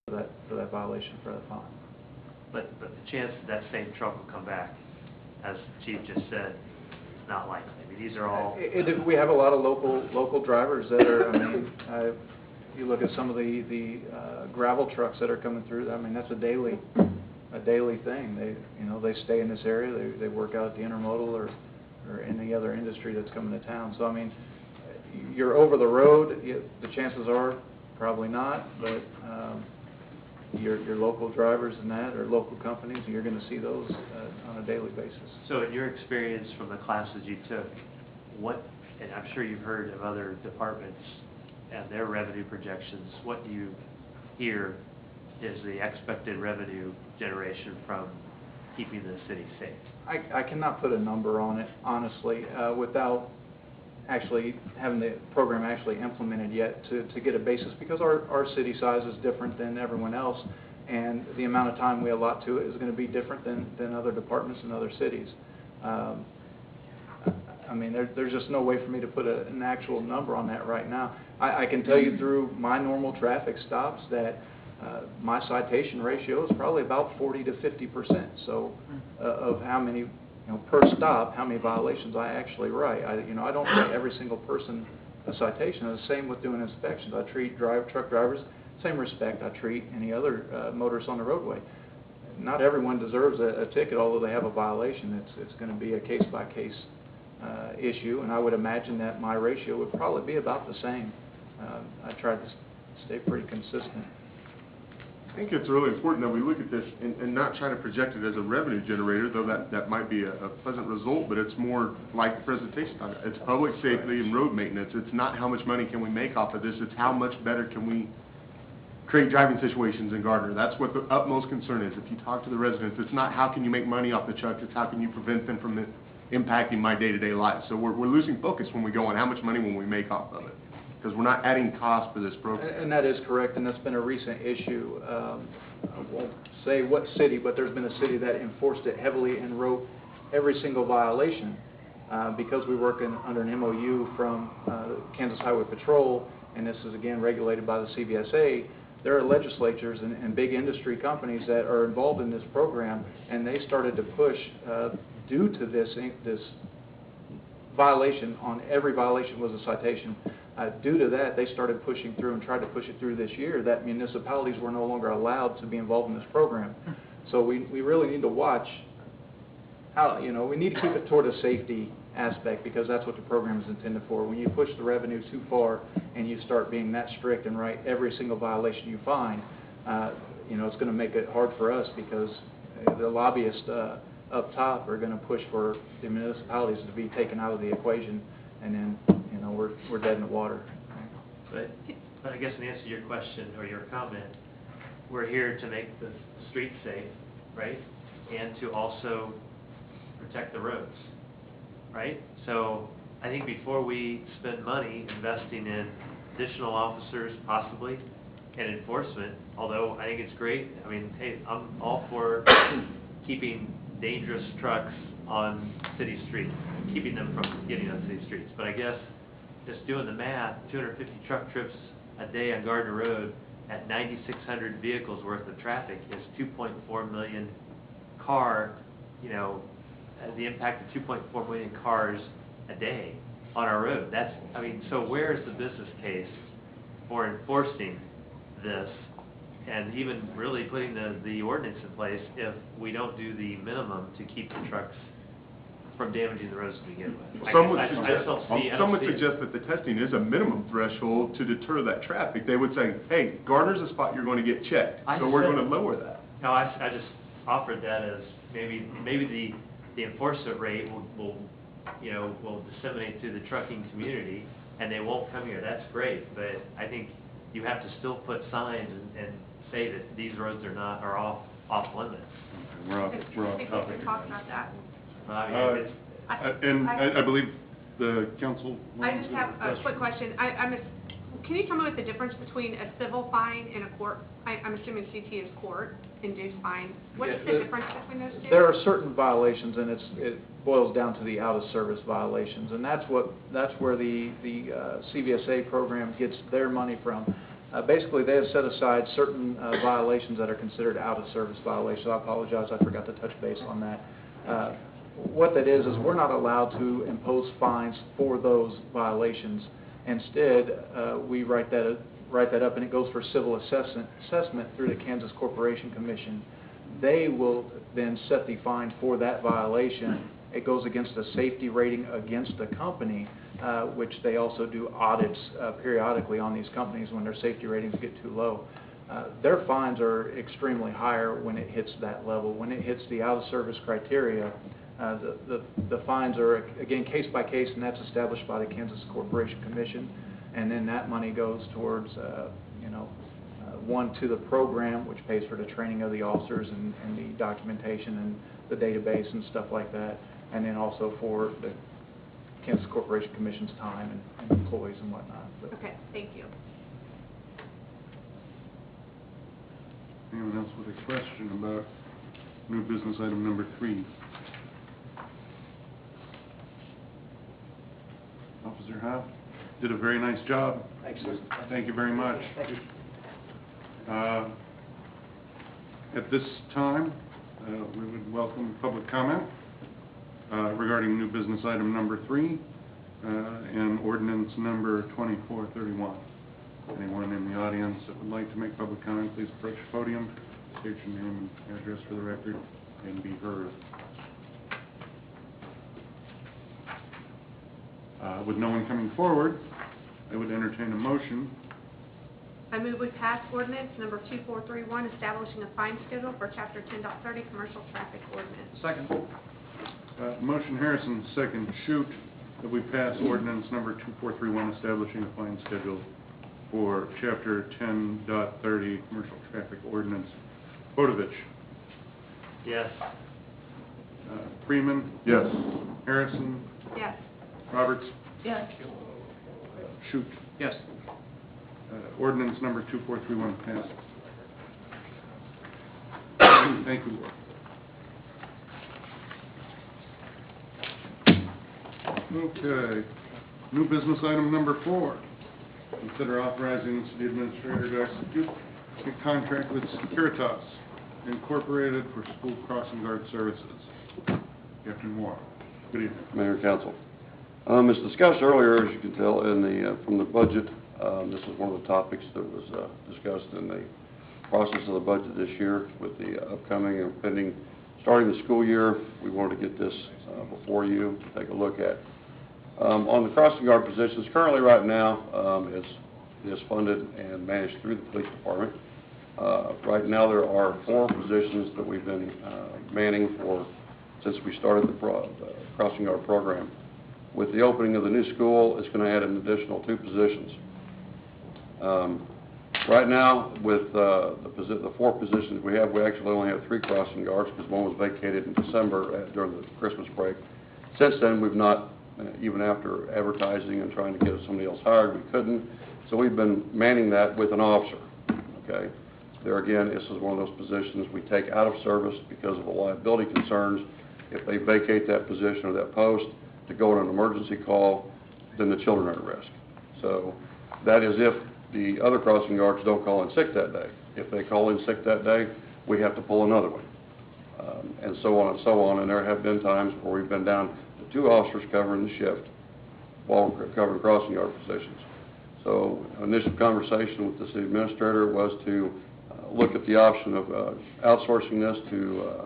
for that violation, for that fine. But the chance that same truck will come back, as the Chief just said, is not likely. I mean, these are all... We have a lot of local drivers that are, I mean, you look at some of the gravel trucks that are coming through, I mean, that's a daily thing. They stay in this area, they work out at the intermodal or any other industry that's coming to town. So, I mean, you're over the road, the chances are probably not, but your local drivers and that, or local companies, you're going to see those on a daily basis. So in your experience from the classes you took, and I'm sure you've heard of other departments and their revenue projections, what do you hear is the expected revenue generation from keeping the city safe? I cannot put a number on it, honestly, without actually having the program actually implemented yet to get a basis, because our city size is different than everyone else, and the amount of time we allot to it is going to be different than other departments in other cities. I mean, there's just no way for me to put an actual number on that right now. I can tell you through my normal traffic stops that my citation ratio is probably about 40 to 50%. So of how many, per stop, how many violations I actually write. I don't write every single person a citation. And the same with doing inspections. I treat truck drivers same respect I treat any other motorists on the roadway. Not everyone deserves a ticket, although they have a violation. It's going to be a case-by-case issue, and I would imagine that my ratio would probably be about the same. I try to stay pretty consistent. I think it's really important that we look at this and not try to project it as a revenue generator, though that might be a pleasant result, but it's more like the presentation. It's public safety and road maintenance. It's not how much money can we make off of this, it's how much better can we create driving situations in Gardner. That's what the utmost concern is. If you talk to the residents, it's not how can you make money off the trucks, it's how can you prevent them from impacting my day-to-day life. So we're losing focus when we go on how much money will we make off of it, because we're not adding cost for this program. And that is correct, and that's been a recent issue. I won't say what city, but there's been a city that enforced it heavily and wrote every single violation because we work under an MOU from Kansas Highway Patrol, and this is again regulated by the CVSA. There are legislatures and big industry companies that are involved in this program, and they started to push due to this violation. On every violation was a citation. Due to that, they started pushing through and tried to push it through this year that municipalities were no longer allowed to be involved in this program. So we really need to watch how, we need to keep it toward a safety aspect, because that's what the program is intended for. When you push the revenue too far and you start being that strict and write every single violation you find, it's going to make it hard for us, because the lobbyists up top are going to push for the municipalities to be taken out of the equation, and then we're dead in the water. But I guess in answer to your question or your comment, we're here to make the streets safe, right? And to also protect the roads, right? So I think before we spend money investing in additional officers possibly and enforcement, although I think it's great, I mean, hey, I'm all for keeping dangerous trucks on city streets, keeping them from getting on city streets. But I guess just doing the math, 250 truck trips a day on Gardner Road at 9,600 vehicles worth of traffic is 2.4 million the impact of 2.4 million cars a day on our road. So where is the business case for enforcing this and even really putting the ordinance in place if we don't do the minimum to keep the trucks from damaging the roads to begin with? Some would suggest that the testing is a minimum threshold to deter that traffic. They would say, hey, Gardner's a spot you're going to get checked, so we're going to lower that. No, I just offered that as maybe the enforcement rate will disseminate through the trucking community and they won't come here. That's great, but I think you have to still put signs and say that these roads are off limits. We're off topic. We can talk about that. I believe the council. I just have a quick question. Can you tell me what the difference between a civil fine and a court? I'm assuming CT is court-induced fine. What is the difference between those two? There are certain violations, and it boils down to the out-of-service violations, and that's where the CVSA program gets their money from. Basically, they have set aside certain violations that are considered out-of-service violations. I apologize, I forgot to touch base on that. What that is we're not allowed to impose fines for those violations. Instead, we write that up, and it goes for civil assessment through the Kansas Corporation Commission. They will then set the fine for that violation. It goes against a safety rating against the company, which they also do audits periodically on these companies when their safety ratings get too low. Their fines are extremely higher when it hits that level. When it hits the out-of-service criteria, the fines are, again, case by case, and that's established by the Kansas Corporation Commission. And then that money goes towards, one, to the program, which pays for the training of the officers and the documentation and the database and stuff like that, and then also for the Kansas Corporation Commission's time and employees and whatnot. But Okay, thank you. Anyone else with a question about new business item number 3? Officer Howe did a very nice job. Thanks, sir. Thank you very much. Thank you. At this time, we would welcome public comment regarding new business item number 3 and ordinance number 2431. Anyone in the audience that would like to make public comment, please approach the podium, state your name and address for the record, and be heard. With no one coming forward, I would entertain a motion. I move we pass ordinance number 2431, establishing a fine schedule for Chapter 10.30 Commercial Traffic Ordinance. Second. Motion Harrison, second Shute, that we pass ordinance number 2431, establishing a fine schedule for Chapter 10.30 Commercial Traffic Ordinance. Bodovich. Yes. Freeman. Yes. Harrison. Yes. Roberts. Yes. Shute. Yes. Ordinance number 2431 passed. Thank you, Laura. Okay. New business item number 4. Consider authorizing the city administrator to execute a contract with Securitas Incorporated for school crossing guard services. Captain Moore. Good evening. Mayor and Council. As discussed earlier, as you can tell from the budget, this is one of the topics that was discussed in the process of the budget this year with the upcoming and pending starting the school year. We wanted to get this before you to take a look at. On the crossing guard positions, currently right now is funded and managed through the police department. Right now there are 4 positions that we've been manning for since we started the crossing guard program. With the opening of the new school, it's going to add an additional 2 positions. Right now, with the 4 positions we have, we actually only have 3 crossing guards because one was vacated in December during the Christmas break. Since then, we've not, even after advertising and trying to get somebody else hired, we couldn't. So we've been manning that with an officer. Okay. There again, this is one of those positions we take out of service because of the liability concerns. If they vacate that position or that post to go on an emergency call, then the children are at risk. So that is if the other crossing guards don't call in sick that day. If they call in sick that day, we have to pull another one, and so on and so on. And there have been times where we've been down to 2 officers covering the shift while we're covering crossing guard positions. So initial conversation with the city administrator was to look at the option of outsourcing this to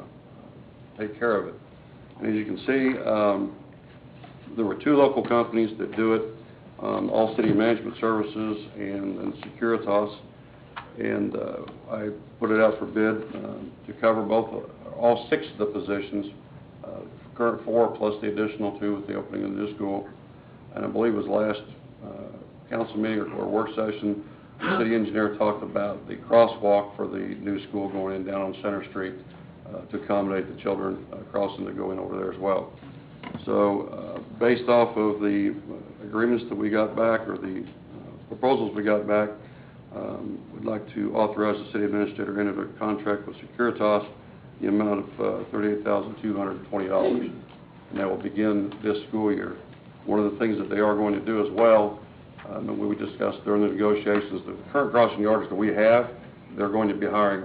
take care of it. And as you can see, there were 2 local companies that do it, All City Management Services and Securitas, and I put it out for bid to cover all 6 of the positions, current 4 plus the additional 2 with the opening of the new school. And I believe it was last council meeting or work session, the city engineer talked about the crosswalk for the new school going in down on Center Street to accommodate the children crossing to go in over there as well. So based off of the agreements that we got back, or the proposals we got back, we'd like to authorize the city administrator to enter a contract with Securitas, the amount of $38,220, and that will begin this school year. One of the things that they are going to do as well we discussed during the negotiations, the current crossing guards that we have, they're going to be hiring